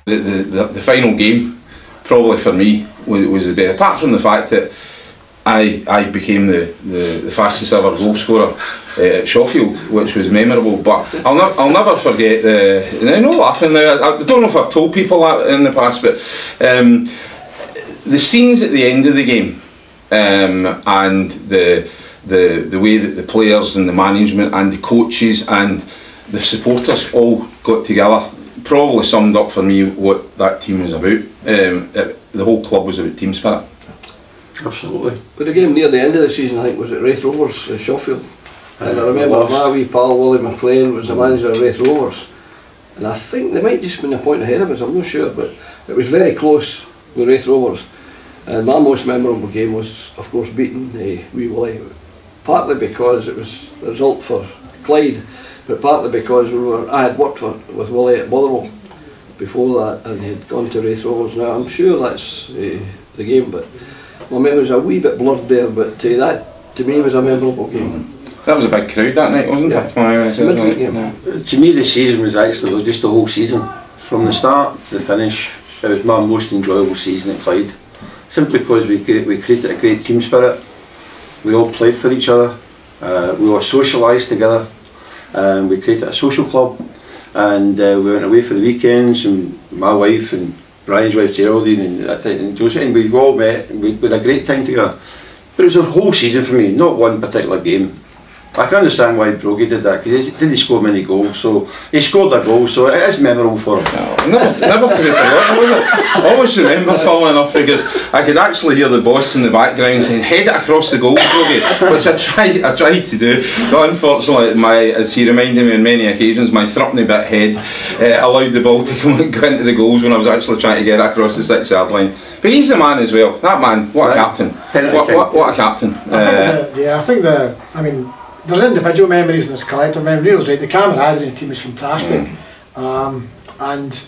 the final game, probably for me, was the best. Apart from the fact that I became the fastest ever goal scorer at Sheffield, which was memorable. But I'll never forget the. No laughing there. I don't know if I've told people that in the past, but the scenes at the end of the game, and the way that the players and the management and the coaches and the supporters all got together probably summed up for me what that team was about. The whole club was about team spirit. Absolutely. But the game near the end of the season, I think, was at Wraith Rovers at Sheffield. And I remember my wee pal Willie McLean was the manager of Wraith Rovers. And I think they might just been a point ahead of us, I'm not sure, but it was very close with Wraith Rovers. And my most memorable game was, of course, beating wee Willie. Partly because it was the result for Clyde, but partly because I had worked with Willie at Motherwell before that, and he'd gone to Wraith Rovers. Now I'm sure that's the game, but my memory's a wee bit blurred there. But that to me was a memorable game. That was a big crowd that night, wasn't it? Yeah. To me, the season was actually just the whole season, from the start to the finish. It was my most enjoyable season at Clyde, simply because we created a great team spirit. We all played for each other. We all socialised together. We created a social club, and we went away for the weekends. And my wife and Brian's wife Geraldine and Josephine, we all met. And we had a great time together. But it was a whole season for me, not one particular game. I can understand why Brogan did that, because he didn't score many goals, so he scored a goal, so it is memorable for him. No, never to be forgotten, was it? I always remember, funnily enough, because I could actually hear the boss in the background saying, "Head it across the goal, Brogan," which I tried to do, but unfortunately, as he reminded me on many occasions, my threepenny bit head allowed the ball to go into the goals when I was actually trying to get it across the 6-yard line. But he's the man as well. That man, what a captain! What a captain! I mean, there's individual memories and there's collective memories, right? The camaraderie team is fantastic, and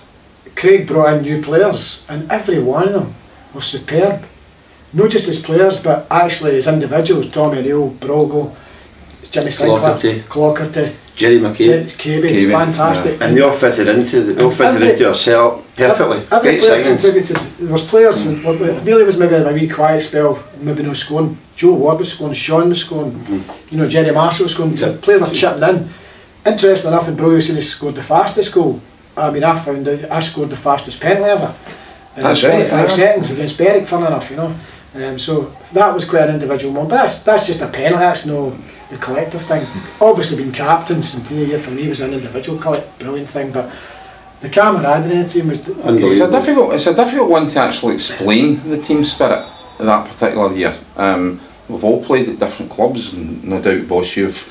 Craig brought in new players, and every one of them was superb. Not just as players, but actually as individuals. Tommy O'Neill, Brogo, Jimmy Sinclair, Clockerty, Jerry McCabe, it's fantastic. And they all fitted into our setup perfectly. Every player contributed. There was players, Nearly was maybe a wee quiet spell, maybe no scoring. Joe Ward was scoring, Sean was scoring, you know, Jerry Marshall was scoring, players were chipping in. Interesting enough, in Brogo said he scored the fastest goal. I mean, I found out I scored the fastest penalty ever. That's 45 seconds against Berwick, fun enough, you know. So that was quite an individual moment. But that's just a penalty, that's no the collective thing. Obviously being captains and for me was an individual brilliant thing, but the camaraderie in the team was unbelievable. It's a difficult one to actually explain the team spirit that particular year. We've all played at different clubs, and no doubt, boss, you've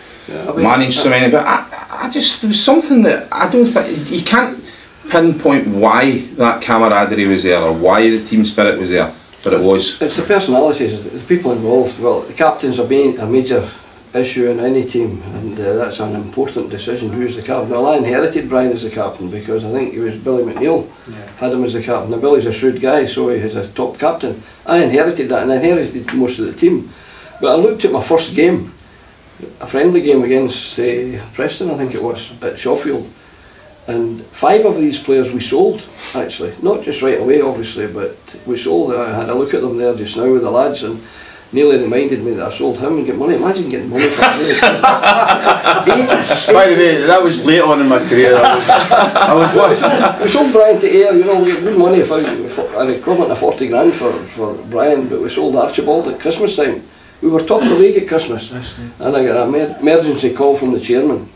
managed so many, but I just, there was something that I don't think, you can't pinpoint why that camaraderie was there or why the team spirit was there, but it was. It's the personalities, the people involved. Well, the captain's a major issue in any team, and that's an important decision, who's the captain. Well, I inherited Brian as the captain because I think it was Billy McNeil had him as the captain. Now Billy's a shrewd guy, so he has a top captain. I inherited that, and I inherited most of the team. But I looked at my first game, a friendly game against Preston, I think it was, at Sheffield, and 5 of these players we sold, actually. Not just right away, obviously, but we sold. I had a look at them there just now with the lads, and nearly reminded me that I sold him and get money. Imagine getting money from him. By the way, that was late on in my career. We sold Brian to Ayr, you know, we had good money for an equivalent of 40 grand for Brian, but we sold Archibald at Christmas time. We were top of the league at Christmas, and I got an emergency call from the chairman.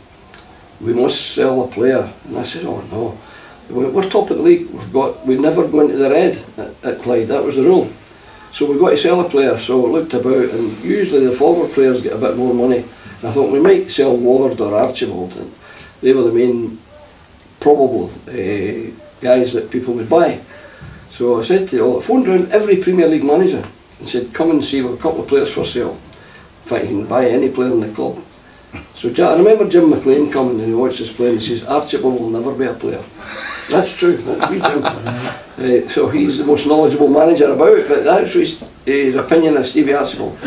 We must sell a player, and I said, "Oh no, we're top of the league. We'd never go into the red at Clyde. That was the rule. So we've got to sell a player." So I looked about, and usually the forward players get a bit more money. And I thought we might sell Ward or Archibald, and they were the main probable guys that people would buy. So I said to I phoned around every Premier League manager and said, "Come and see, we've a couple of players for sale. In fact, you can buy any player in the club." So I remember Jim McLean coming and he watched us play and he says, "Archibald will never be a player." That's true, that's me, Jim. So he's the most knowledgeable manager about it, but that's his opinion of Stevie Archibald.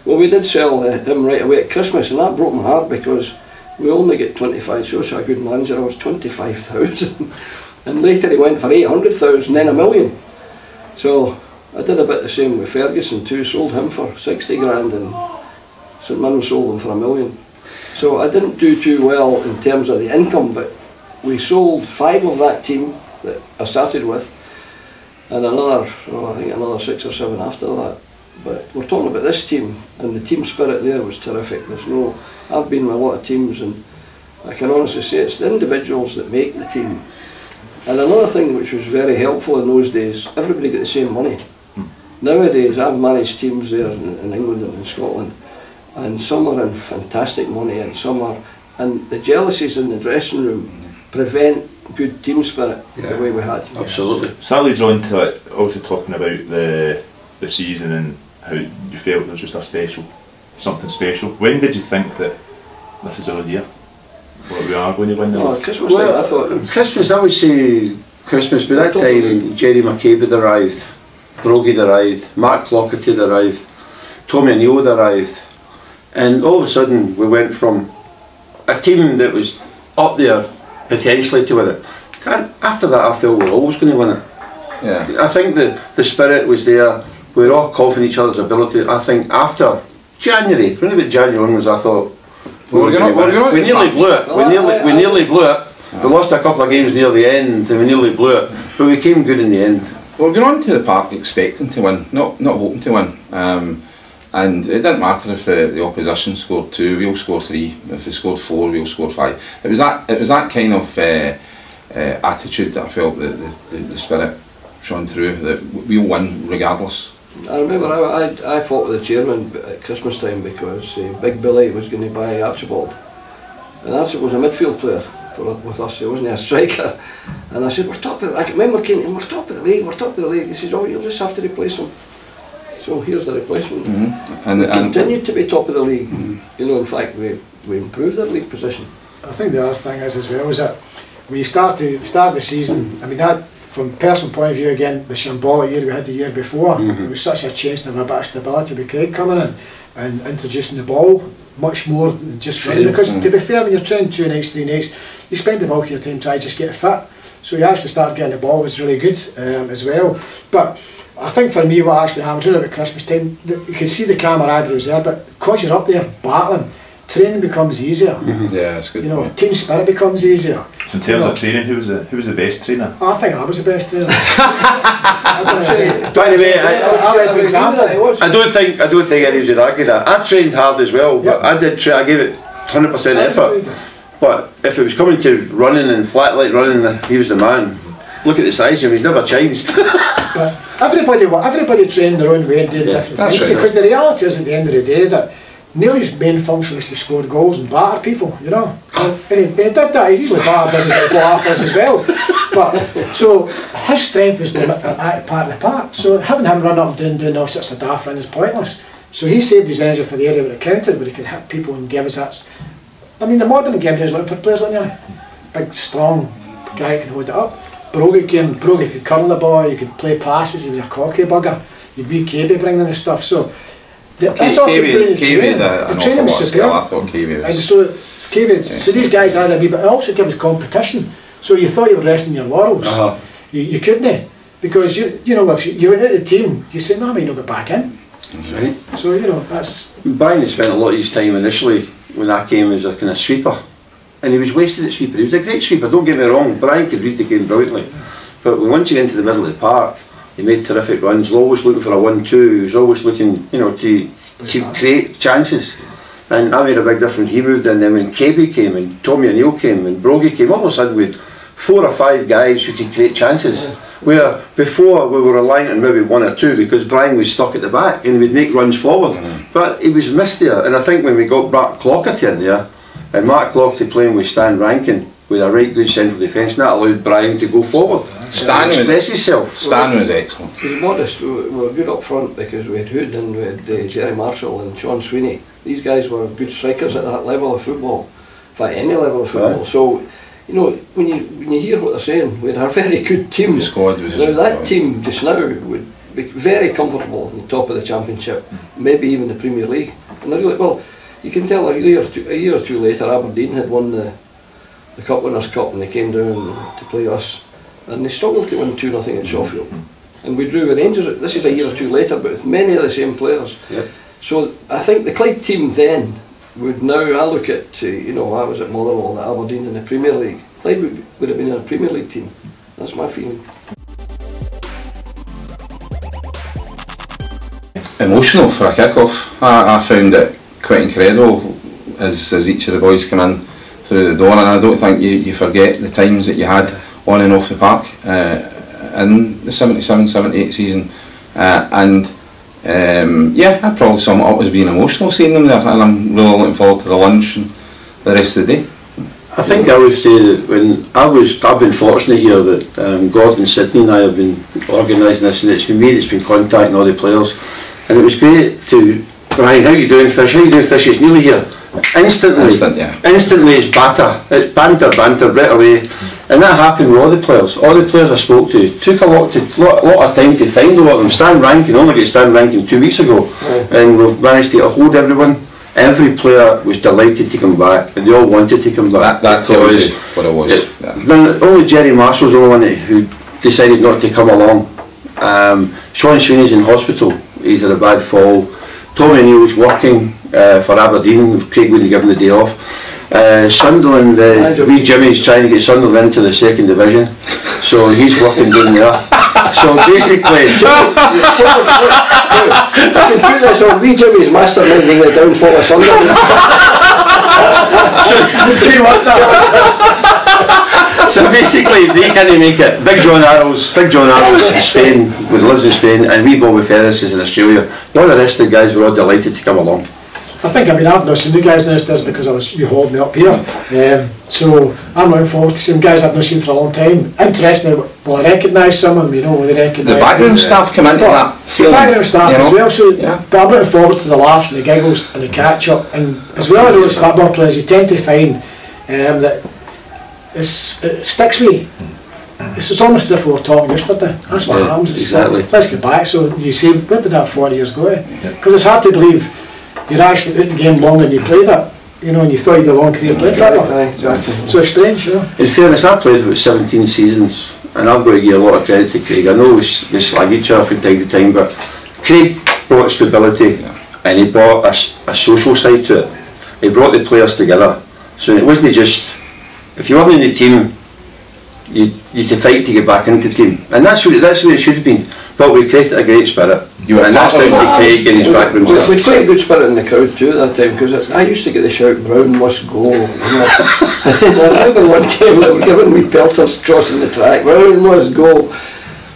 Well, we did sell him right away at Christmas, and that broke my heart because we only get 25, so a good manager, I was 25,000. And later he went for 800,000, then 1 million. So I did a bit the same with Ferguson too, sold him for 60 grand and St Mirren sold him for 1 million. So I didn't do too well in terms of the income, but we sold 5 of that team that I started with, and another, I think another 6 or 7 after that. But we're talking about this team, and the team spirit there was terrific. I've been with a lot of teams, and I can honestly say it's the individuals that make the team. And another thing which was very helpful in those days, everybody got the same money. Nowadays I've managed teams there in England and in Scotland, and some are in fantastic money and some are, and the jealousies in the dressing room prevent good team spirit the way we had. Absolutely. Slightly drawn to it, also talking about the season and how you felt there was just something special. When did you think that this is our year? What we are going to win the league? Christmas time, I thought. Christmas, I would say Christmas, by that time Jerry McCabe had arrived, Brogy had arrived, Mark Clockett had arrived, Tommy O'Neill had arrived, and all of a sudden we went from a team that was up there potentially to win it. And after that I felt we were always going to win it. Yeah. I think the spirit was there, we were all confident in each other's ability. I think after January, around about January onwards, I thought we nearly blew it. We nearly blew it. We lost a couple of games near the end and we nearly blew it, but we came good in the end. Well, we're going on to the park expecting to win, not hoping to win. And it didn't matter if the opposition scored 2, we'll score 3. If they scored 4, we'll score 5. It was that kind of attitude that I felt that the spirit shone through, that we'll win regardless. I remember I fought with the chairman at Christmas time because Big Billy was going to buy Archibald, and Archibald was a midfield player with us. He wasn't a striker, and I said, we're top of the, I remember Kane, we're top of the league, we're top of the league. He says, oh, you'll just have to replace him. So here's the replacement. And we continued to be top of the league. You know, in fact, we improved our league position. I think the other thing is as well is that when you start the season, I mean that from a personal point of view again, the shambolic year we had the year before, it was such a change to have a bit of stability with Craig coming in and introducing the ball much more than just running, because to be fair, when you're training 2 nights, 3 nights, you spend the bulk of your time trying to just get fit, so you actually start getting the ball, was really good as well. But I think for me what actually happened about Christmas time, you can see the camaraderie was there, but because you're up there battling, training becomes easier. Yeah, that's good. You know, team spirit becomes easier. So in terms of training, who was the best trainer? I think I was the best trainer. By the way, I led the example. I don't think anyone would argue that. I trained hard as well, but I did try. I gave it 100% effort. But if it was coming to running and flat running, he was the man. Look at the size of him; he's never changed. But everybody trained their own way and did different things. Right. Because the reality is, at the end of the day, that Neely's main function is to score goals and batter people, you know. And he did that. He usually battered us and got us as well. But so his strength was the part of the park. So having him run up and doing all sorts of daft runs is pointless. So he saved his energy for the area where it counted, where he could hit people and give us that. I mean, the modern game is looking for players like that. Big, strong guy who can hold it up. Brogy could curl the ball, he could play passes, he was a cocky bugger. You'd be KB bringing in the stuff. So that's all the training was superb. I thought KB was. So these guys had a wee bit, also give us competition. So you thought you were resting your laurels. You couldn't, because you know, if you went out of the team, you said, no, I might not get back in. That's right. So you know, that's. Brian spent a lot of his time initially when I came as a kind of sweeper. And he was wasted at sweeper. He was a great sweeper, don't get me wrong. Brian could read the game brilliantly. But once you get into the middle of the park, he made terrific runs, always looking for a 1-2, he was always looking, you know, to create chances. And that made a big difference. He moved in, then when KB came and Tommy O'Neill came and Brogy came, all of a sudden we had 4 or 5 guys who could create chances. Where before we were reliant on maybe 1 or 2 because Brian was stuck at the back and we'd make runs forward. But he was missed there. And I think when we got Mark Clockett in there, and Mark Clockett playing with Stan Rankin with a right good central defence, and that allowed Brian to go forward. Stan express himself. Stan was excellent. To be modest, we were good up front because we had Hood and we had Jerry Marshall and Sean Sweeney. These guys were good strikers at that level of football, in fact any level of football. So, you know, when you hear what they're saying, we had a very good team. The squad was now that team just now would be very comfortable in the top of the Championship, maybe even the Premier League. And they're really, well, you can tell a year or two later Aberdeen had won the Cup Winners' Cup and they came down to play us, and they struggled to win 2-0 at Sheffield. And we drew with Rangers. This is a year or two later, but with many of the same players. Yep. So I think the Clyde team then would now, I look at, you know, I was at Motherwell, at Aberdeen in the Premier League. Clyde would have been in a Premier League team. That's my feeling. Emotional for a kick-off. I found it quite incredible as each of the boys come in through the door, and I don't think you forget the times that you had on and off the park in the 77-78 season, yeah, I'd probably sum it up as being emotional seeing them there, and I'm really looking forward to the lunch and the rest of the day. I think I would say that when I've been fortunate here that Gordon, Sydney and I have been organising this, and it's been me that's been contacting all the players, and it was great to, Brian, how you doing Fish, it's nearly here. Instantly it's banter right away, and that happened with all the players I spoke to. It took a lot of time to find a lot of them. Stan Rankin, only got Stan Rankin 2 weeks ago, and we've managed to hold everyone. Every player was delighted to come back, and they all wanted to come back. That tells you what it was. Then only Jerry Marshall's the only one who decided not to come along. Sean Sweeney's in hospital, he's had a bad fall. Tommy Neal's working for Aberdeen, Craig wouldn't give him the day off. Sunderland, wee Jimmy's trying to get Sunderland into the 2nd division, so he's working down there. So basically, so wee Jimmy's masterminding the downfall of Sunderland. So basically, they can't make it. Big John Arrows in Spain, who lives in Spain, and wee Bobby Ferris is in Australia. All the rest of the guys were all delighted to come along. I think, I've not seen the guys downstairs because you hauled me up here. So I'm looking forward to seeing guys I've not seen for a long time. Interestingly, will I recognise some of them, you know, will they recognise the background staff come into that feeling. The background staff as well, so yeah. But I'm looking forward to the laughs and the giggles and the catch up, and as well as those football players, you tend to find that it sticks with you. It's almost as if we were talking yesterday. That's what happens. Exactly. Let's get back. So you see, where did that 40 years go? Because it's hard to believe you're actually in the game longer than you played it, you know, and you thought you had a long career playing football. Exactly. So it's strange, you know. In fairness, I played for 17 seasons, and I've got to give a lot of credit to Craig. I know we slag each other from time to time, but Craig brought stability, and he brought a social side to it. He brought the players together, so it wasn't just, if you weren't in the team, you had to fight to get back into the team, and that's what it should have been. But we created a great spirit, and that's down to Craig and his backroom stuff. We quite a good spirit in the crowd too at that time, because I used to get the shout, Brown must go. You know. I remember one game they were giving me pelters crossing the track, Brown must go.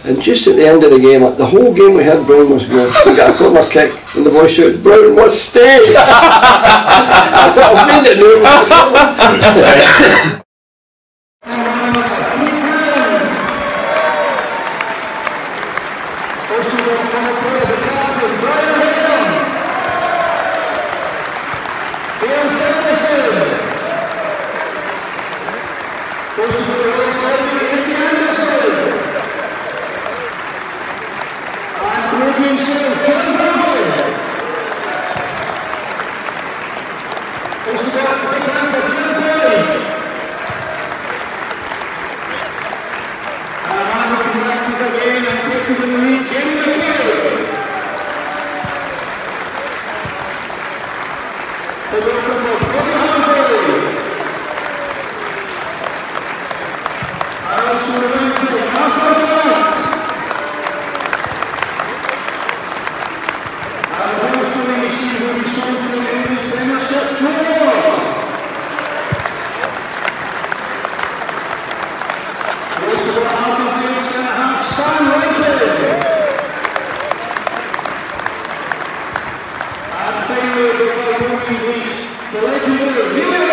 And just at the end of the game, the whole game we had Brown must go. We got a corner kick and the voice shouted, Brown must stay. I thought I've made it now. The legendary